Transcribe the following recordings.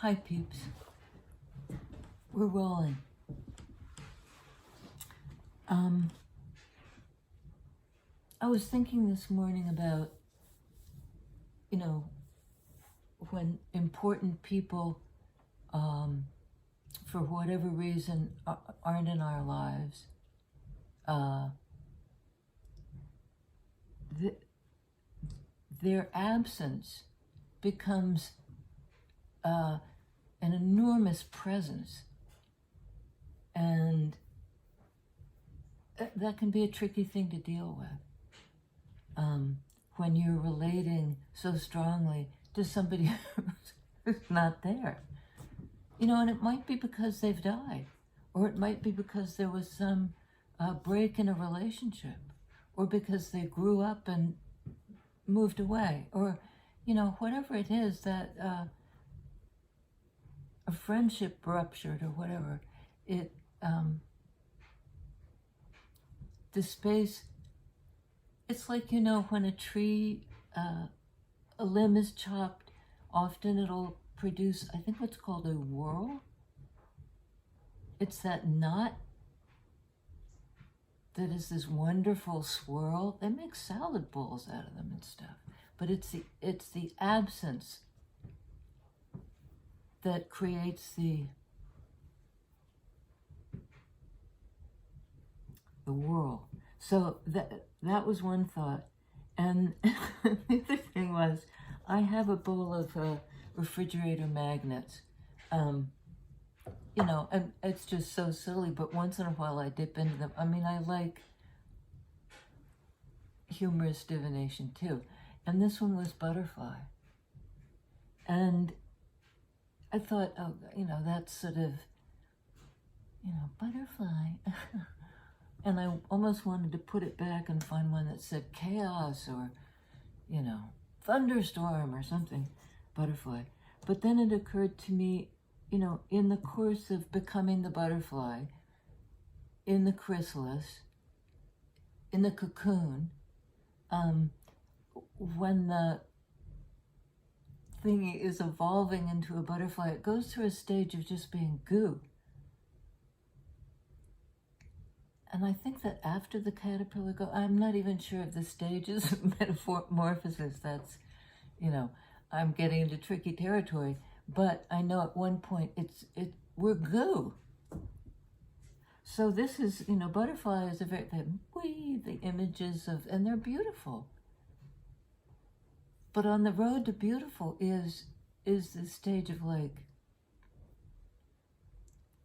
Hi peeps, we're rolling. I was thinking this morning about, when important people, for whatever reason, aren't in our lives, their absence becomes an enormous presence, and that can be a tricky thing to deal with when you're relating so strongly to somebody who's not there. And it might be because they've died, or it might be because there was some break in a relationship, or because they grew up and moved away, or whatever it is, that a friendship ruptured or whatever. It the space, it's like, when a tree, a limb is chopped, often it'll produce, I think, what's called a worl. It's that knot that is this wonderful swirl. They make salad bowls out of them and stuff. But it's the absence that creates the whirl. So that was one thought. And the other thing was, I have a bowl of refrigerator magnets. And it's just so silly, but once in a while I dip into them. I mean, I like humorous divination too. And this one was butterfly. And I thought, oh, that's sort of, butterfly. And I almost wanted to put it back and find one that said chaos or, thunderstorm or something, butterfly. But then it occurred to me, in the course of becoming the butterfly, in the chrysalis, in the cocoon, when the thing is evolving into a butterfly, it goes through a stage of just being goo. And I think that after the caterpillar I'm not even sure if the stage is metamorphosis. That's, I'm getting into tricky territory. But I know at one point we're goo. So this is, butterfly is the images of, and they're beautiful. But on the road to beautiful is the stage of like,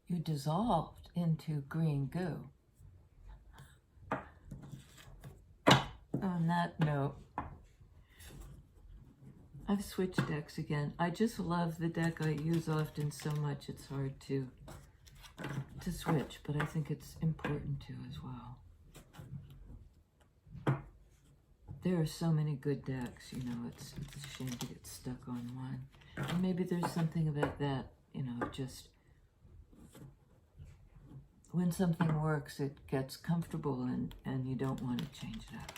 you dissolved into green goo. On that note, I've switched decks again. I just love the deck I use often so much it's hard to switch, but I think it's important to as well. There are so many good decks, it's a shame to get stuck on one. And maybe there's something about that, just when something works, it gets comfortable and you don't want to change it up.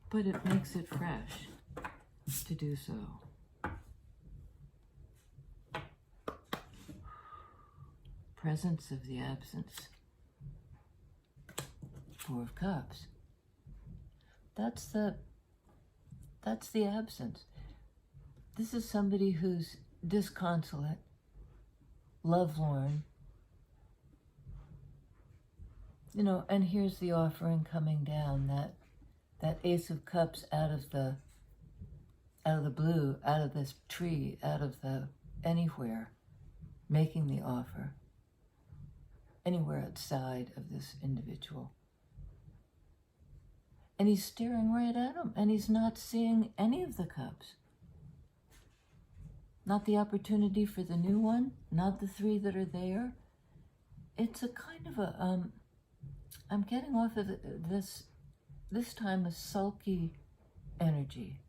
But it makes it fresh to do so. Presence of the absence. Four of Cups. That's the absence. This is somebody who's disconsolate, lovelorn, and here's the offering coming down, that Ace of Cups out of the blue, out of this tree, out of the anywhere, making the offer, anywhere outside of this individual. And he's staring right at him, and he's not seeing any of the cups. Not the opportunity for the new one, not the three that are there. It's a kind of a, I'm getting off of this time a sulky energy.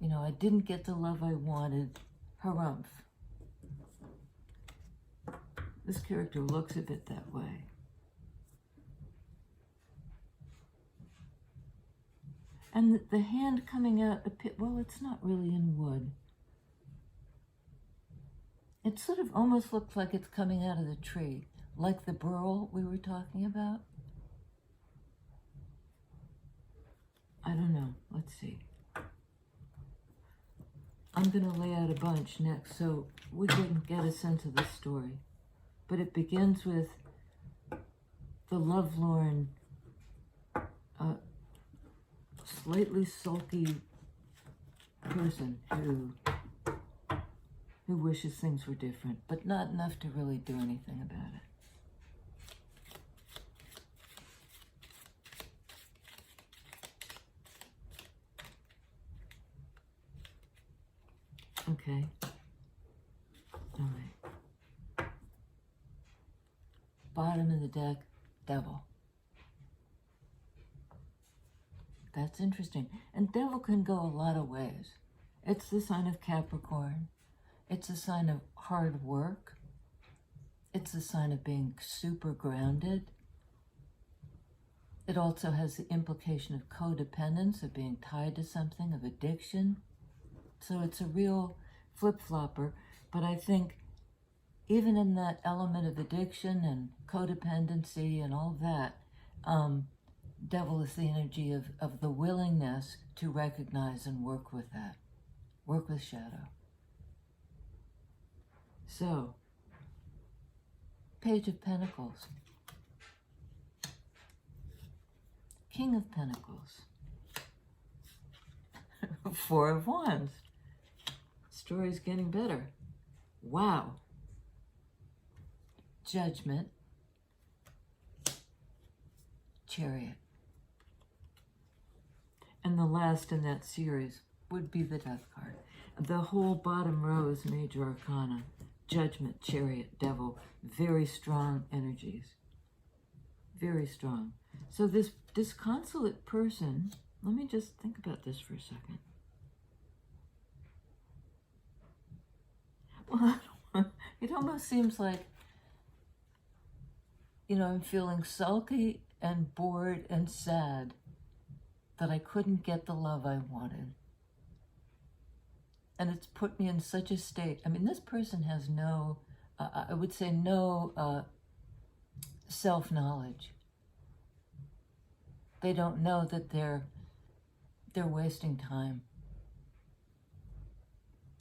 I didn't get the love I wanted, harumph. This character looks a bit that way. And the hand coming out, well, it's not really in wood. It sort of almost looks like it's coming out of the tree, like the burl we were talking about. I don't know. Let's see. I'm going to lay out a bunch next so we can get a sense of the story. But it begins with the lovelorn, slightly sulky person who wishes things were different, but not enough to really do anything about it. Okay. All right. Bottom of the deck, devil. That's interesting. And devil can go a lot of ways. It's the sign of Capricorn. It's a sign of hard work. It's a sign of being super grounded. It also has the implication of codependence, of being tied to something, of addiction. So it's a real flip-flopper. But I think even in that element of addiction and codependency and all of that, devil is the energy of the willingness to recognize and work with that. Work with shadow. So, Page of Pentacles. King of Pentacles. Four of Wands. Story's getting better. Wow. Judgment. Chariot. And the last in that series would be the Death card. The whole bottom row is Major Arcana. Judgment, Chariot, Devil. Very strong energies. Very strong. So this disconsolate person, let me just think about this for a second. Well, it almost seems like, I'm feeling sulky and bored and sad that I couldn't get the love I wanted. And it's put me in such a state. I mean, this person has no, I would say no self-knowledge. They don't know that they're wasting time.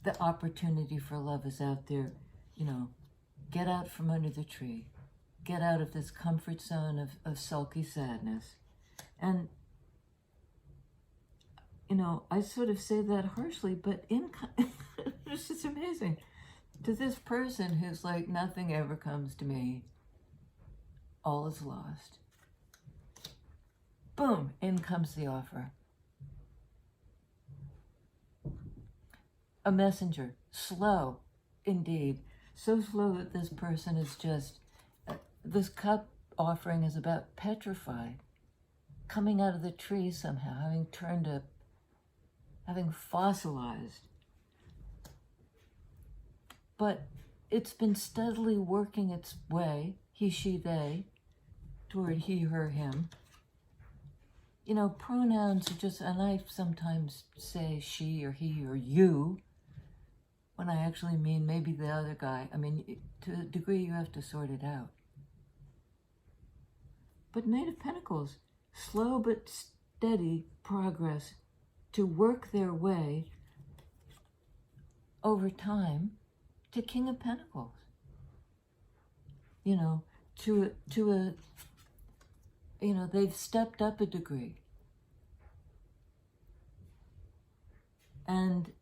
The opportunity for love is out there. Get out from under the tree. Get out of this comfort zone of sulky sadness. And, I sort of say that harshly, but it's just amazing. To this person who's like, nothing ever comes to me, all is lost. Boom, in comes the offer. A messenger, slow, indeed. So slow that this person is just, this cup offering is about petrified, coming out of the tree somehow, having fossilized. But it's been steadily working its way, he, she, they, toward he, her, him. Pronouns are just, and I sometimes say she or he or you, when I actually mean maybe the other guy. I mean, to a degree you have to sort it out. But Knight of Pentacles, slow but steady progress to work their way over time to King of Pentacles. They've stepped up a degree. And,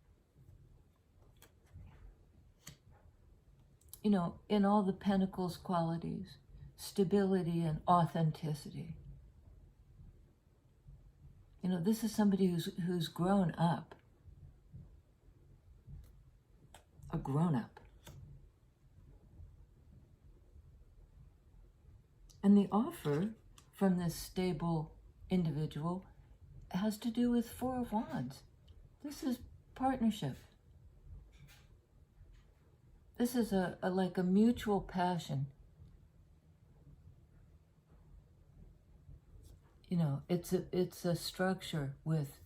in all the Pentacles qualities, stability and authenticity. This is somebody who's grown up. A grown-up. And the offer from this stable individual has to do with Four of Wands. This is partnership. This is like a mutual passion. It's a structure with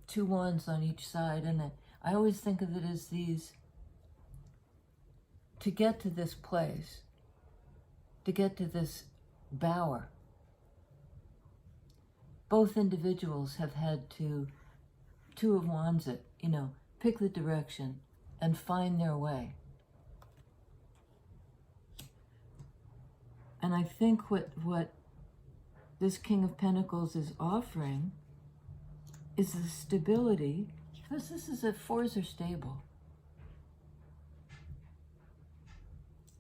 two wands on each side, and I always think of it as these to get to this place, to get to this bower, both individuals have had to, Two of Wands it, pick the direction and find their way. And I think what this King of Pentacles is offering is the stability, because this is fours are stable.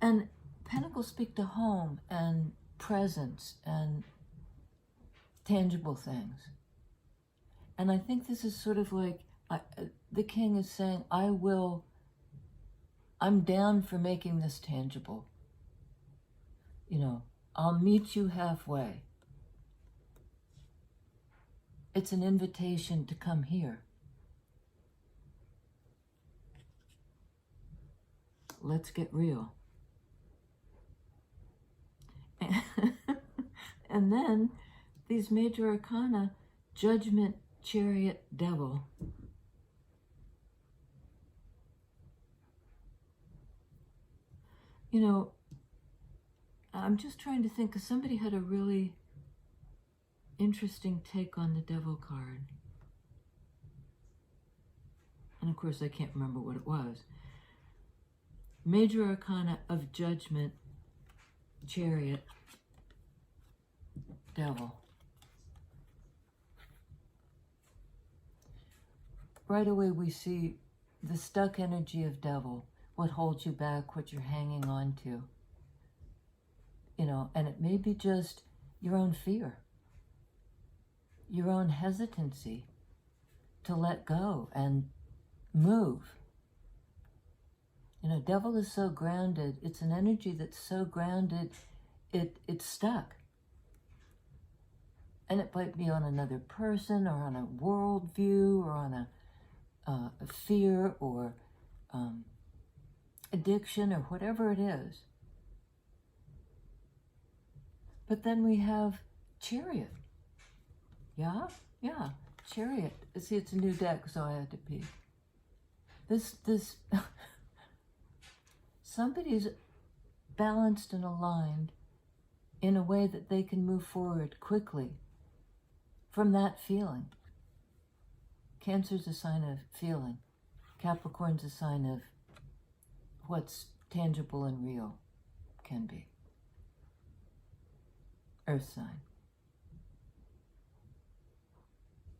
And Pentacles speak to home and presence and tangible things. And I think this is sort of like, the King is saying, I'm down for making this tangible. I'll meet you halfway. It's an invitation to come here. Let's get real. And then these major arcana, Judgment, Chariot, Devil. I'm just trying to think, because somebody had a really interesting take on the Devil card. And of course, I can't remember what it was. Major arcana of Judgment, Chariot, Devil. Right away we see the stuck energy of Devil, what holds you back, what you're hanging on to. And it may be just your own fear, your own hesitancy to let go and move. Devil is so grounded. It's an energy that's so grounded, it's stuck. And it might be on another person, or on a worldview, or on a fear, or addiction, or whatever it is. But then we have Chariot. Yeah, Chariot. See, it's a new deck, so I had to peek. This somebody's balanced and aligned in a way that they can move forward quickly from that feeling. Cancer's a sign of feeling. Capricorn's a sign of what's tangible and real can be. Earth sign.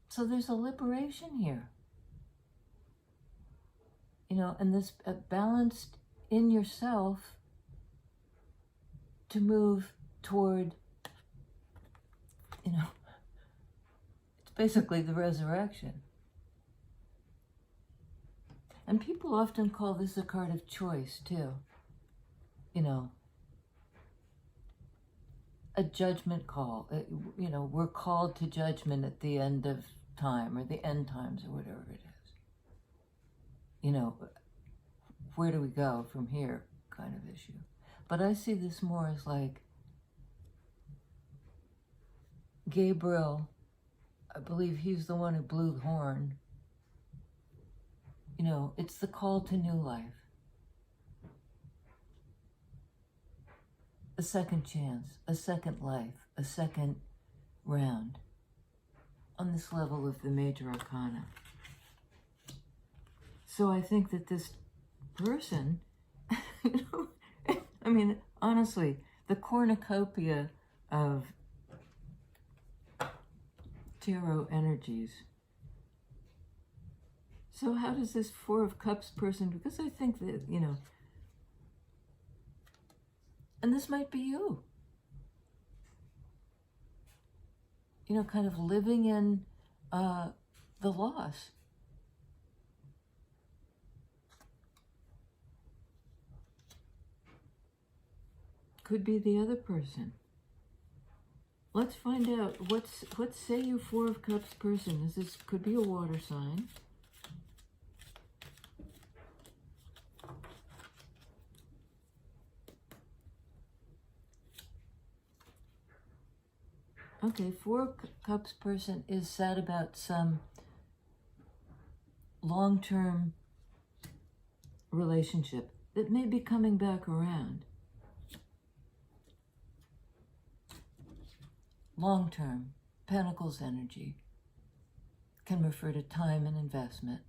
So there's a liberation here. And this balanced in yourself to move toward, it's basically the resurrection. And people often call this a card of choice too. A judgment call. We're called to judgment at the end of time, or the end times, or whatever it is. Where do we go from here kind of issue. But I see this more as like Gabriel, I believe he's the one who blew the horn. It's the call to new life. A second chance, a second life, a second round on this level of the major arcana. So I think that this person, honestly, the cornucopia of tarot energies. So how does this Four of Cups person, because I think that, and this might be you. Kind of living in the loss. Could be the other person. Let's find out. Let's say you Four of Cups person. This could be a water sign. Okay, Four of Cups person is sad about some long-term relationship, that may be coming back around. Long-term, Pentacles energy can refer to time and investment.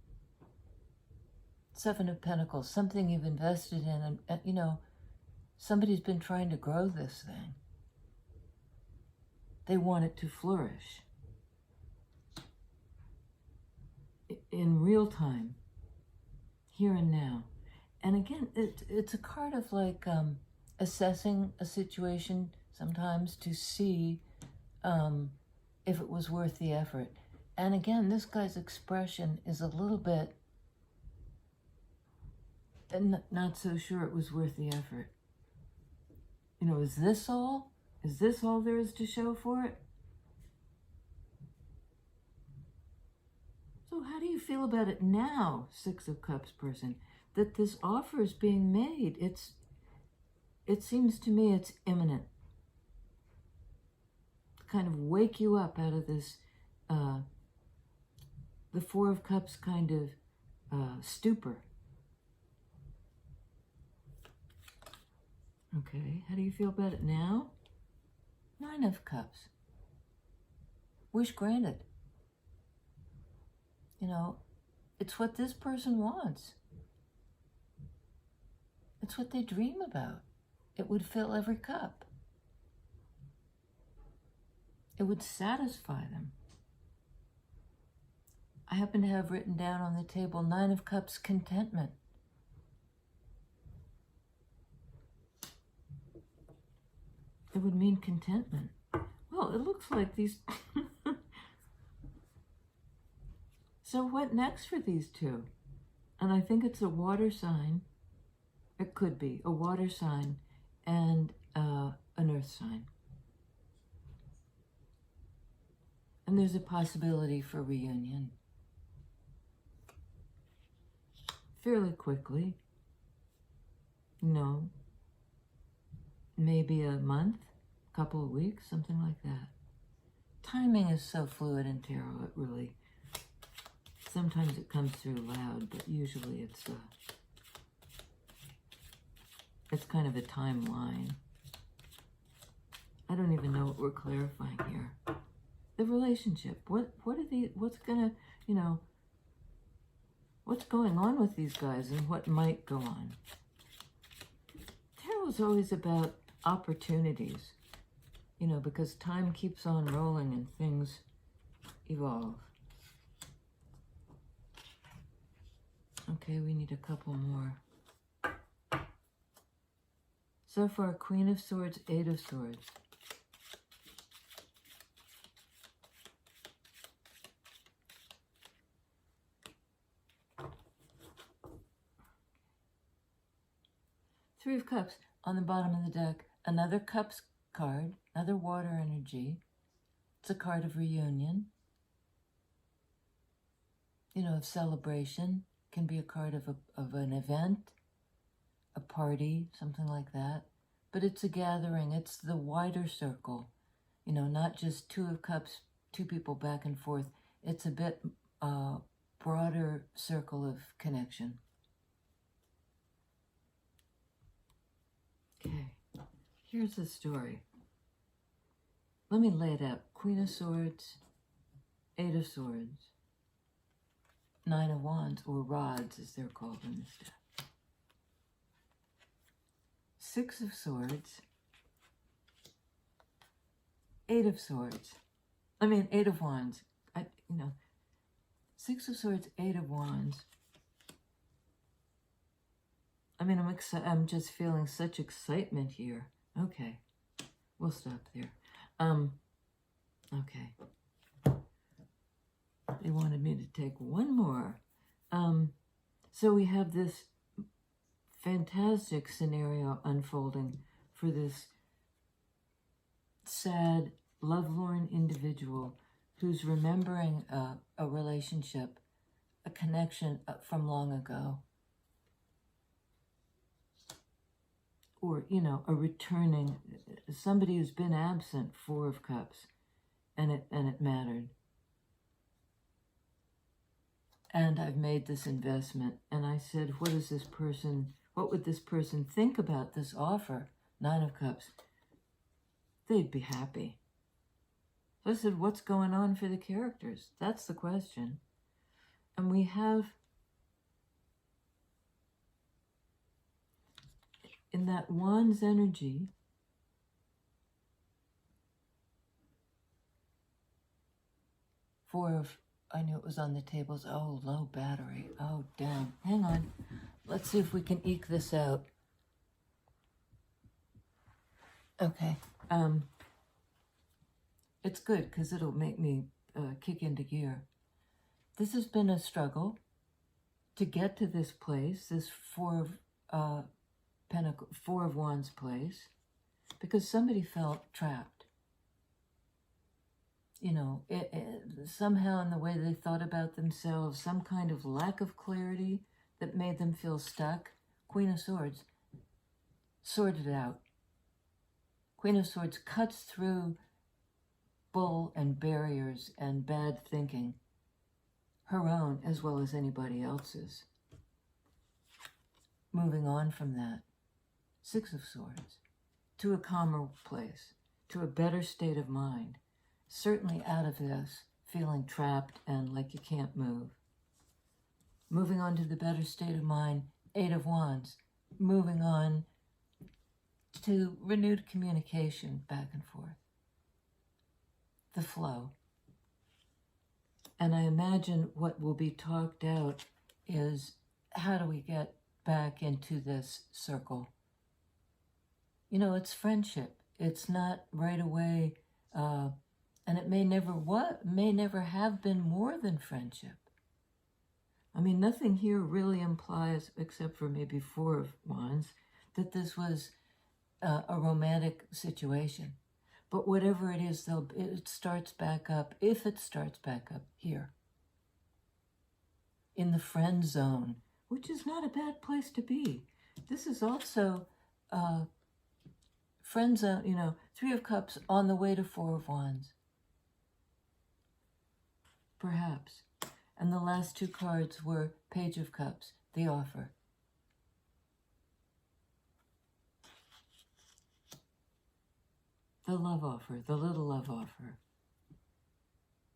Seven of Pentacles, something you've invested in, and you know, somebody's been trying to grow this thing. They want it to flourish in real time, here and now. And again, it's a card of like assessing a situation sometimes to see if it was worth the effort. And again, this guy's expression is a little bit not so sure it was worth the effort. You know, is this all? Is this all there is to show for it? So how do you feel about it now, Six of Cups person, that this offer is being made? It seems to me it's imminent. To kind of wake you up out of this, the Four of Cups kind of stupor. Okay, how do you feel about it now? Nine of Cups. Wish granted. You know, it's what this person wants. It's what they dream about. It would fill every cup. It would satisfy them. I happen to have written down on the table Nine of Cups, contentment. It would mean contentment. Well, it looks like these... So what next for these two? And I think it's a water sign. It could be a water sign and an earth sign. And there's a possibility for reunion. Fairly quickly. No. Maybe a month, couple of weeks, something like that. Timing is so fluid in tarot, it really... Sometimes it comes through loud, but usually it's kind of a timeline. I don't even know what we're clarifying here. The relationship. What's gonna, you know, what's going on with these guys and what might go on? Tarot is always about opportunities, you know, because time keeps on rolling and things evolve. Okay, we need a couple more. So far, Queen of Swords, Eight of Swords. Three of Cups on the bottom of the deck. Another Cups card, another water energy. It's a card of reunion. You know, of celebration. Can be a card of an event, a party, something like that. But it's a gathering. It's the wider circle. You know, not just Two of Cups, two people back and forth. It's a bit broader circle of connection. Okay, here's the story. Let me lay it out. Queen of Swords, Eight of Swords, Nine of Wands, or rods as they're called in this deck. Six of Swords, Eight of Swords. Eight of Wands. Six of Swords, Eight of Wands. I'm just feeling such excitement here. Okay, we'll stop there. Okay. They wanted me to take one more. So we have this fantastic scenario unfolding for this sad, lovelorn individual who's remembering a relationship, a connection from long ago. Or, you know, a returning, somebody who's been absent, Four of Cups, and it mattered. And I've made this investment, and I said, what What would this person think about this offer? 9 of Cups. They'd be happy. So I said, what's going on for the characters? That's the question. And we have, in that Wands energy, I knew it was on the tables. Oh, low battery. Oh, damn. Hang on. Let's see if we can eke this out. Okay. It's good because it'll make me kick into gear. This has been a struggle to get to this place, this Four of Wands place, because somebody felt trapped. You know, somehow in the way they thought about themselves, some kind of lack of clarity that made them feel stuck. Queen of Swords sorted it out. Queen of Swords cuts through bull and barriers and bad thinking, her own as well as anybody else's. Moving on from that, 6 of Swords, to a calmer place, to a better state of mind. Certainly out of this, feeling trapped and like you can't move. Moving on to the better state of mind, 8 of Wands. Moving on to renewed communication back and forth. The flow. And I imagine what will be talked out is, how do we get back into this circle? You know, it's friendship. It's not right away, and it may never have been more than friendship. I mean, nothing here really implies, except for maybe 4 of Wands, that this was a romantic situation. But whatever it is, it starts back up, if it starts back up here, in the friend zone, which is not a bad place to be. This is also friend zone, you know, 3 of Cups on the way to 4 of Wands. Perhaps. And the last 2 cards were Page of Cups, the offer. The love offer, the little love offer.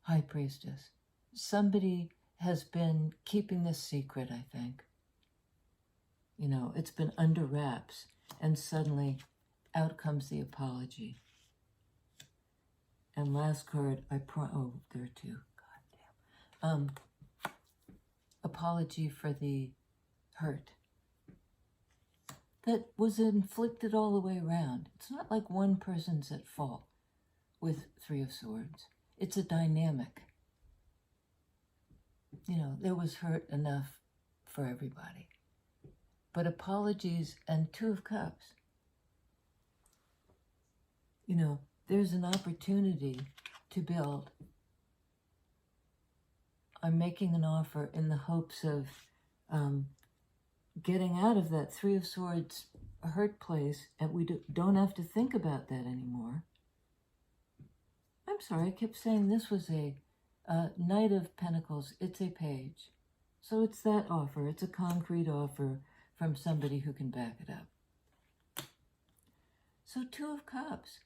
High Priestess. Somebody has been keeping this secret, I think. You know, it's been under wraps, and suddenly out comes the apology. And last card, oh, there are 2. God damn. Apology for the hurt that was inflicted all the way around. It's not like one person's at fault with 3 of Swords. It's a dynamic. You know, there was hurt enough for everybody. But apologies and 2 of Cups. You know, there's an opportunity to build. I'm making an offer in the hopes of getting out of that 3 of Swords hurt place, and we don't have to think about that anymore. I'm sorry, I kept saying this was a Knight of Pentacles. It's a page. So it's that offer. It's a concrete offer from somebody who can back it up. So 2 of Cups.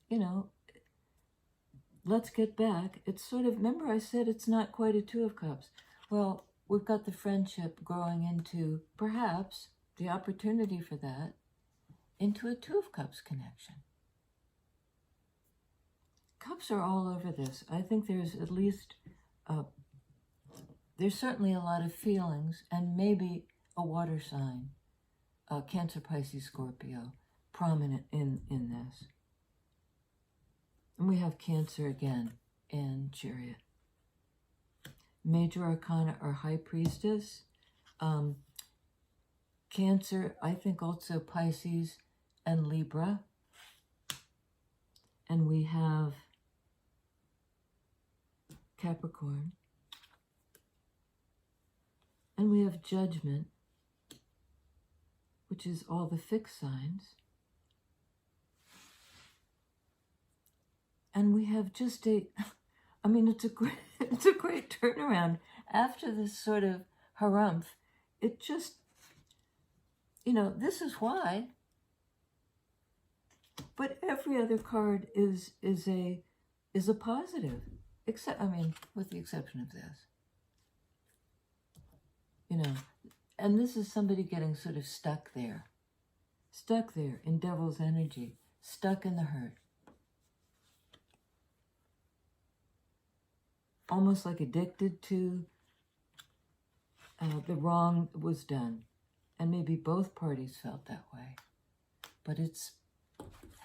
You know, let's get back. It's sort of, remember I said it's not quite a 2 of Cups. Well, we've got the friendship growing into, perhaps, the opportunity for that, into a 2 of Cups connection. Cups are all over this. I think there's at least, there's certainly a lot of feelings, and maybe a water sign, Cancer, Pisces, Scorpio, prominent in this. And we have Cancer again in Chariot. Major Arcana are High Priestess. Cancer, I think also Pisces and Libra. And we have Capricorn. And we have Judgment, which is all the fixed signs. And we have just I mean, it's a great turnaround after this sort of harumph. It just, this is why. But every other card is a positive, except, with the exception of this. And this is somebody getting sort of stuck there in devil's energy, stuck in the hurt. Almost like addicted to the wrong that was done. And maybe both parties felt that way. But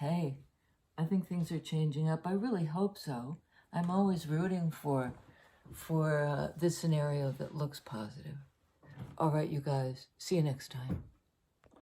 hey, I think things are changing up. I really hope so. I'm always rooting for this scenario that looks positive. All right, you guys. See you next time.